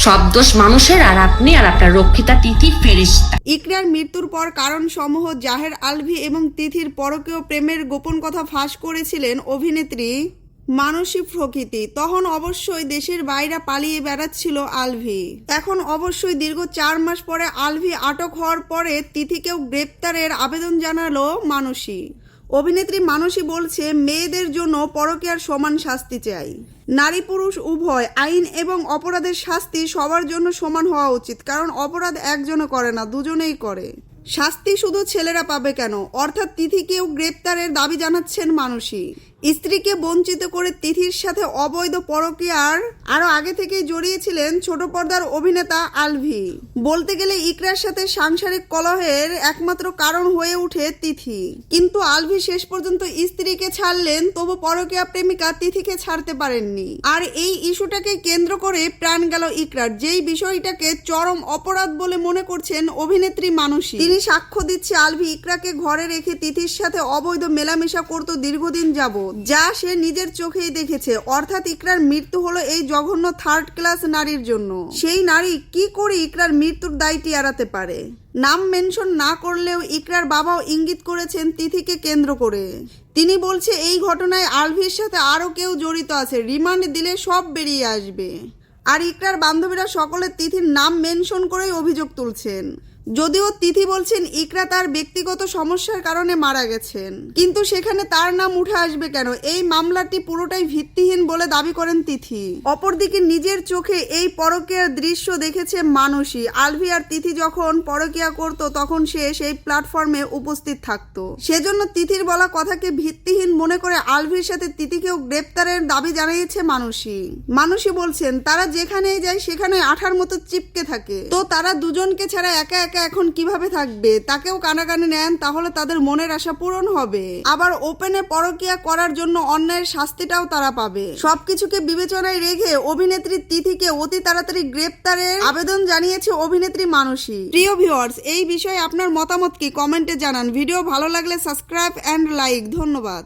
সব দোষ মানুষের, আর আপনি আর আপনার রক্ষিতা তিথি ফেরেশতা। ইকরার মৃত্যুর পর কারণ সমূহ জাহের আলভী এবং তিথির পরকীয় প্রেমের গোপন কথা ফাঁস করেছিলেন অভিনেত্রী মানসী প্রকৃতি। তখন অবশ্যই দেশের বাইরে পালিয়ে বেড়াচ্ছিল আলভী। এখন অবশ্যই দীর্ঘ 4 মাস পরে আলভী আটক হওয়ার পরে তিথিকেও গ্রেপ্তারের আবেদন জানালো মানসী। অভিনেত্রী মানসী বলছে, মেয়েদের জন্য পরকীয়ার সমান শাস্তি চাই। নারী পুরুষ উভয়, আইন এবং অপরাধের শাস্তি সবার জন্য সমান হওয়া উচিত, কারণ অপরাধ একজনে করে না, দুজনেই করে। শাস্তি শুধু ছেলেরা পাবে কেন? অর্থাৎ তিথিকেও গ্রেপ্তারের দাবি জানাচ্ছেন মানসী। স্ত্রীকে বঞ্চিত করে তিথির সাথে অবৈধ পরকীয়ার আরো আগে থেকেই জড়িয়েছিলেন ছোট পর্দার অভিনেতা আলভী। বলতে গেলে ইকরার সাথে সাংসারিক কলহের একমাত্র কারণ হয়ে ওঠে তিথি। কিন্তু আলভী শেষ পর্যন্ত স্ত্রীকে ছাড়লেন, তবু পরকীয়া প্রেমিকা তিথিকে ছাড়তে পারেননি। আর এই ইস্যুটাকে কেন্দ্র করে প্রাণ গেল ইকরার, যেই বিষয়টাকে চরম অপরাধ বলে মনে করছেন অভিনেত্রী মানসী। তিনি সাক্ষ্য দিচ্ছে আলভী ইকরাকে ঘরে রেখে তিথির সাথে অবৈধ মেলামেশা করত দীর্ঘদিন যাবত, যা সে নিজের চোখেই দেখেছে। অর্থাৎ ইকরার মৃত্যু হলো এই জঘন্য 3rd ক্লাস নারীর জন্য। সেই নারী কি করে ইকরার মৃত্যুর দায়টি এড়াতে পারে? নাম মেনশন না করলেও ইকরার বাবাও ইঙ্গিত করেছেন তিথিকে কেন্দ্র করে। তিনি বলছে, এই ঘটনায় আলভীর সাথে আরো কেউ জড়িত আছে, রিমান্ড দিলে সব বেরিয়ে আসবে। আর ইকরার বান্ধবীরা সকলে তিথির নাম মেনশন করেই অভিযোগ তুলছেন। যদিও তিথি বলছেন ইকরা তার ব্যক্তিগত সমস্যার কারণে মারা গেছেন, কিন্তু সেখানে তার নাম উঠে আসবে কেন? এই মামলাটি পুরোটাই ভিত্তিহীন বলে দাবি করেন তিথি। অপরদিকে নিজের চোখে এই পরকীয়ার দৃশ্য দেখেছে মানসী। আলভী আর তিথি যখন পরকীয়া করত তখন সে সেই প্ল্যাটফর্মে উপস্থিত থাকতো। সেজন্য তিথির বলা কথাকে ভিত্তিহীন মনে করে আলভীর সাথে তিথিকেও গ্রেপ্তারের দাবি জানিয়েছে মানসী। মানসী বলছেন, তারা যেখানেই যায় সেখানে আঠার মতো চিপকে থাকে, তো তারা দুজনকে ছাড়া একা এখন কিভাবে থাকবে? তাকেও কানাকানি নেন, তাহলে তাদের মনের আশা পূরণ হবে। আবার ওপেনে পরকীয়া করার জন্য অন্যায়ের শাস্তিটাও তারা পাবে। সবকিছুকে বিবেচনায় রেখে অভিনেত্রী তিথিকে অতি তাড়াতাড়ি গ্রেপ্তারের আবেদন জানিয়েছে অভিনেত্রী মানসী। প্রিয় ভিউয়ার্স, এই বিষয়ে আপনার মতামত কি? কমেন্টে জানান। ভিডিও ভালো লাগলে সাবস্ক্রাইব এন্ড লাইক। ধন্যবাদ।